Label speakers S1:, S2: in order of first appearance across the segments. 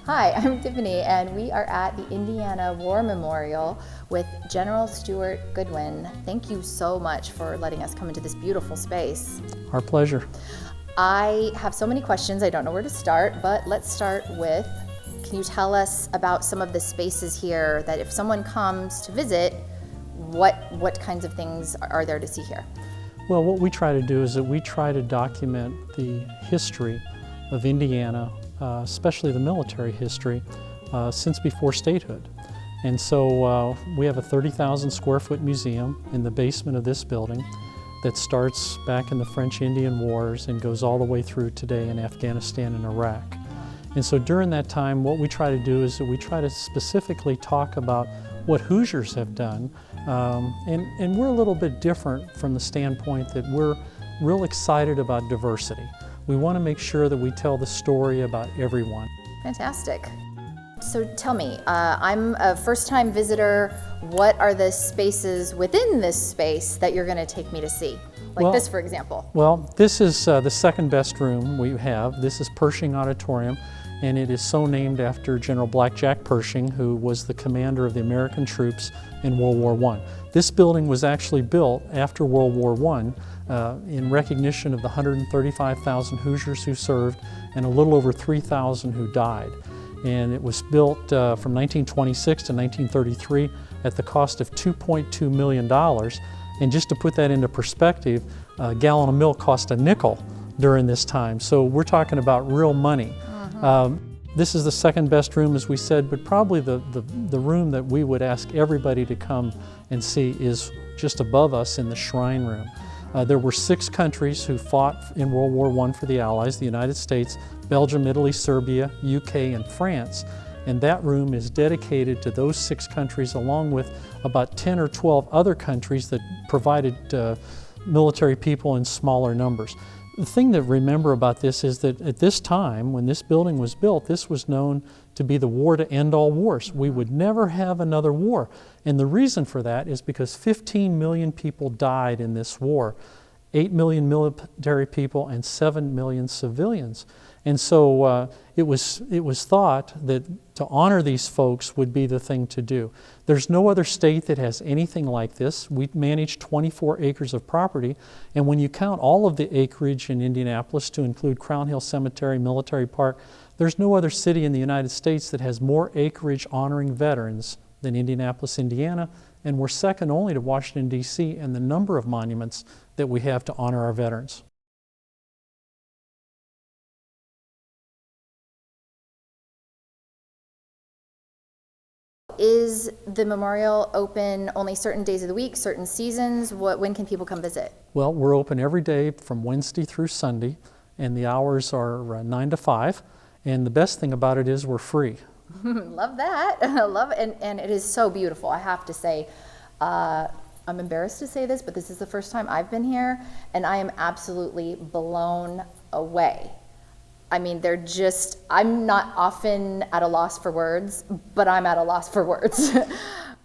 S1: Hi, I'm Tiffany, and we are at the Indiana War Memorial with General Stewart Goodwin. Thank you so much for letting us come into this beautiful space.
S2: Our pleasure.
S1: I have so many questions, I don't know where to start, but let's start with, can you tell us about some of the spaces here that if someone comes to visit, what kinds of things are there to see here?
S2: Well, what we try to do is that we try to document the history of Indiana, especially the military history, since before statehood. And so we have a 30,000 square foot museum in the basement of this building that starts back in the French-Indian Wars and goes all the way through today in Afghanistan and Iraq. And so during that time, what we try to do is that we try to specifically talk about what Hoosiers have done. And we're a little bit different from the standpoint that we're real excited about diversity. We want to make sure that we tell the story about everyone.
S1: Fantastic. So tell me, I'm a first-time visitor. What are the spaces within this space that you're going to take me to see? Like this, for example.
S2: Well, this is the second best room we have. This is Pershing Auditorium, and it is so named after General Blackjack Pershing, who was the commander of the American troops in World War I. This building was actually built after World War I in recognition of the 135,000 Hoosiers who served and a little over 3,000 who died. And it was built from 1926 to 1933 at the cost of $2.2 million. And just to put that into perspective, a gallon of milk cost a nickel during this time. So we're talking about real money. This is the second best room, as we said, but probably the room that we would ask everybody to come and see is just above us in the shrine room. There were 6 countries who fought in World War I for the Allies: the United States, Belgium, Italy, Serbia, UK, and France. And that room is dedicated to those 6 countries, along with about 10 or 12 other countries that provided military people in smaller numbers. The thing to remember about this is that at this time, when this building was built, this was known to be the war to end all wars. We would never have another war. And the reason for that is because 15 million people died in this war, 8 million military people and 7 million civilians. And so it was thought that to honor these folks would be the thing to do. There's no other state that has anything like this. We manage 24 acres of property, and when you count all of the acreage in Indianapolis to include Crown Hill Cemetery, Military Park, there's no other city in the United States that has more acreage honoring veterans than Indianapolis, Indiana, and we're second only to Washington, D.C. in the number of monuments that we have to honor our veterans.
S1: Is the memorial open only certain days of the week, certain seasons? When can people come visit?
S2: Well, we're open every day from Wednesday through Sunday, and the hours are 9 to 5. And the best thing about it is we're free.
S1: Love that. Love it. And it is so beautiful, I have to say. I'm embarrassed to say this, but this is the first time I've been here, and I am absolutely blown away. I mean, I'm not often at a loss for words, but I'm at a loss for words.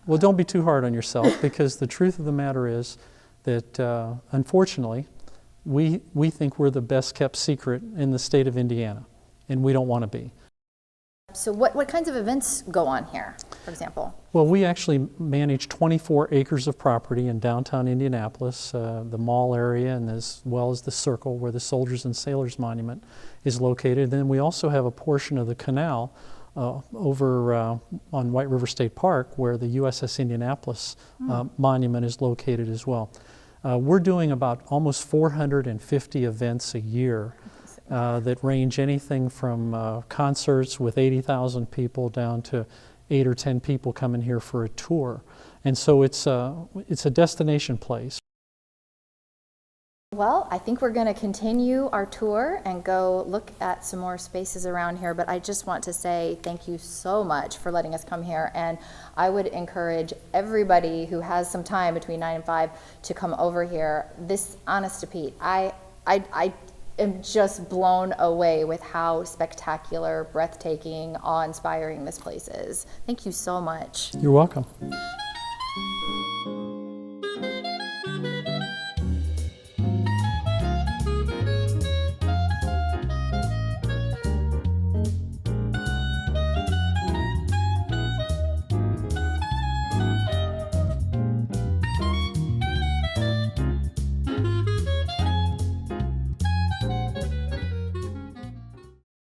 S2: Well, don't be too hard on yourself, because the truth of the matter is that, unfortunately, we think we're the best kept secret in the state of Indiana, and we don't want to be.
S1: So what kinds of events go on here, for example?
S2: Well, we actually manage 24 acres of property in downtown Indianapolis, the mall area, and as well as the circle where the Soldiers and Sailors Monument is located. Then we also have a portion of the canal over on White River State Park where the USS Indianapolis monument is located as well. We're doing about almost 450 events a year. That range anything from concerts with 80,000 people down to 8 or 10 people coming here for a tour. And so it's a destination place.
S1: Well, I think we're going to continue our tour and go look at some more spaces around here, but I just want to say thank you so much for letting us come here, and I would encourage everybody who has some time between 9 and 5 to come over here. This, honest to Pete, I am just blown away with how spectacular, breathtaking, awe-inspiring this place is. Thank you so much.
S2: You're welcome.